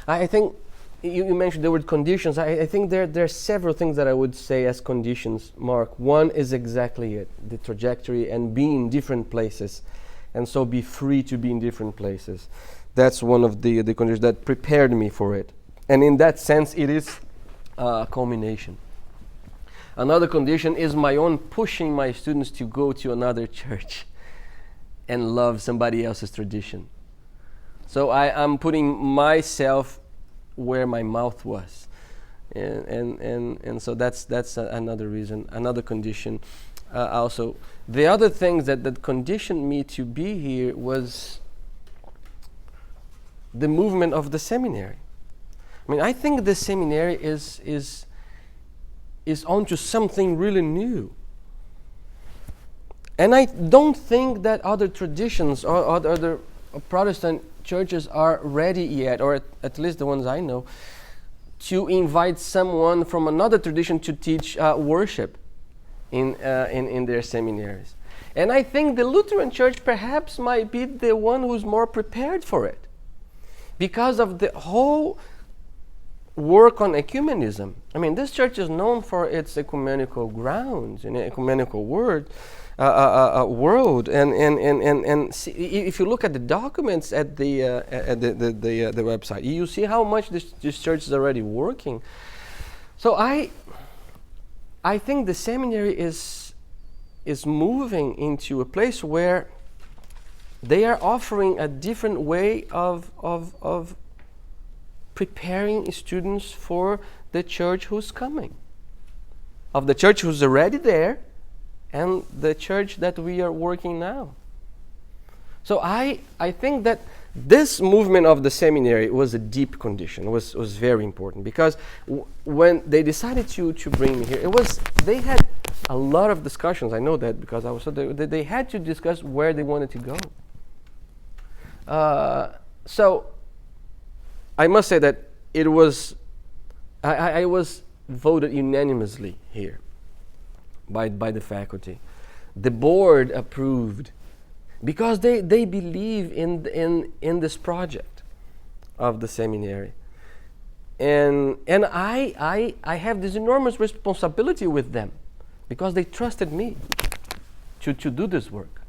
I think you mentioned the word conditions. I think there are several things that I would say as conditions, Mark. One is exactly it, the trajectory and be in different places. And so be free to be in different places. That's one of the conditions that prepared me for it. And in that sense, it is a culmination. Another condition is my own pushing my students to go to another church and love somebody else's tradition. So I'm putting myself where my mouth was. And so that's another reason, another condition. Also, the other things that conditioned me to be here was the movement of the seminary. I mean, I think the seminary is onto something really new. And I don't think that other traditions or other Protestant churches are ready yet, or at least the ones I know, to invite someone from another tradition to teach worship in their seminaries. And I think the Lutheran Church perhaps might be the one who's more prepared for it, because of the whole work on ecumenism. I mean, this church is known for its ecumenical grounds and ecumenical world. And see, if you look at the documents at the website, you see how much this church is already working. So I think the seminary is moving into a place where they are offering a different way of preparing students for the church who's coming, of the church who's already there, and the church that we are working now. So I think that this movement of the seminary was a deep condition, was very important, because when they decided to bring me here, they had a lot of discussions. I know that because they had to discuss where they wanted to go. So I must say that it was, I was voted unanimously here by the faculty. The board approved because they believe in this project of the seminary. And I have this enormous responsibility with them because they trusted me to do this work.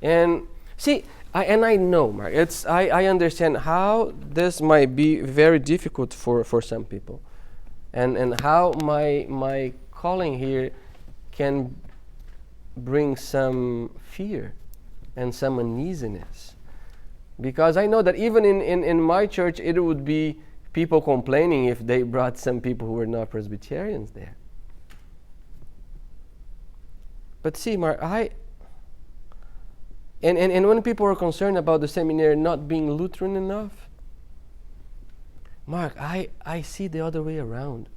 And see, I know, Mark, I understand how this might be very difficult for some people, and how my calling here can bring some fear and some uneasiness, because I know that even in my church it would be people complaining if they brought some people who were not Presbyterians there. But see, Mark, and when people are concerned about the seminary not being Lutheran enough, Mark, I see the other way around.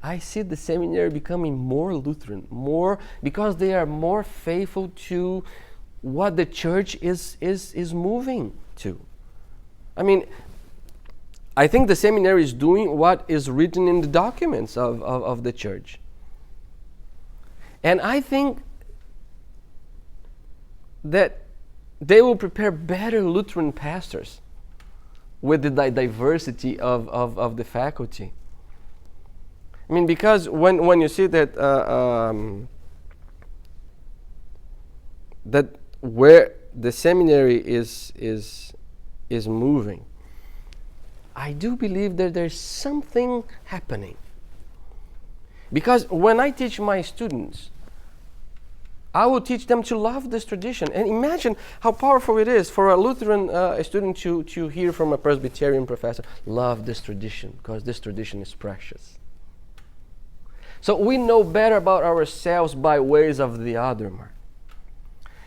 I see the seminary becoming more Lutheran, more because they are more faithful to what the church is moving to. I mean, I think the seminary is doing what is written in the documents of the church. And I think that they will prepare better Lutheran pastors with the diversity of the faculty. I mean, because when you see that that where the seminary is moving, I do believe that there's something happening. Because when I teach my students, I will teach them to love this tradition. And imagine how powerful it is for a Lutheran student to hear from a Presbyterian professor, love this tradition, because this tradition is precious. So we know better about ourselves by ways of the other, Mark.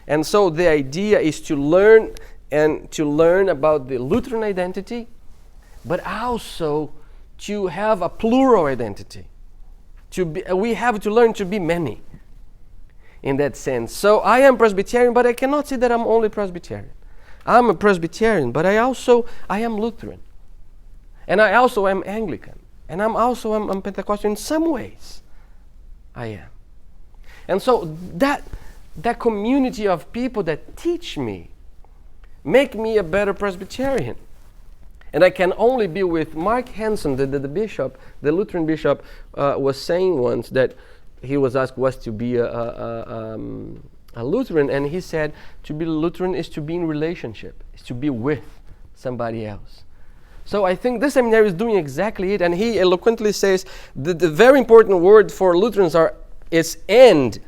And so the idea is to learn about the Lutheran identity, but also to have a plural identity. We have to learn to be many in that sense. So I am Presbyterian, but I cannot say that I'm only Presbyterian. I'm a Presbyterian, but I am Lutheran. And I also am Anglican. And I'm Pentecostal in some ways. I am. And so that community of people that teach me make me a better Presbyterian. And I can only be with Mark Hansen, the bishop, the Lutheran bishop, was saying once that he was asked what to be a Lutheran, and he said to be Lutheran is to be in relationship, is to be with somebody else. So I think this seminary is doing exactly it, and he eloquently says that the very important word for Lutherans is "and."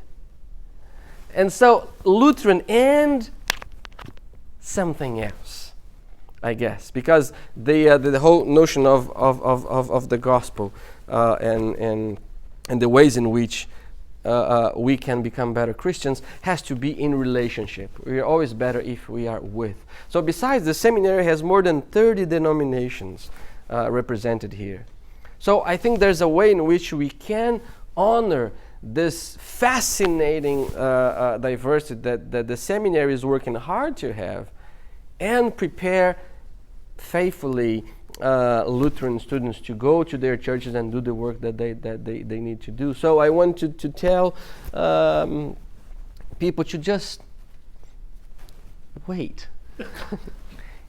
And so Lutheran and something else, I guess, because the whole notion of the gospel and the ways in which we can become better Christians has to be in relationship. We are always better if we are with. So besides, the seminary has more than 30 denominations represented here. So I think there's a way in which we can honor this fascinating diversity that the seminary is working hard to have, and prepare faithfully Lutheran students to go to their churches and do the work that they need to do. So I want to tell people to just wait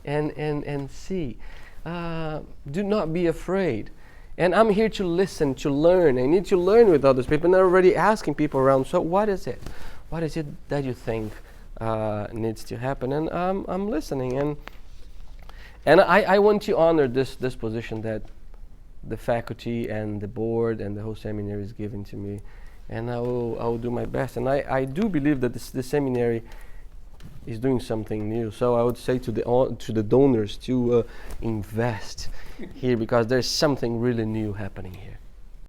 and see. Do not be afraid. And I'm here to listen, to learn. I need to learn with others people. And I'm already asking people around, so what is it? What is it that you think needs to happen? And I'm listening. And I want to honor this position that the faculty and the board and the whole seminary is giving to me. And I will do my best. And I do believe that the seminary is doing something new. So I would say to the donors to invest here, because there's something really new happening here.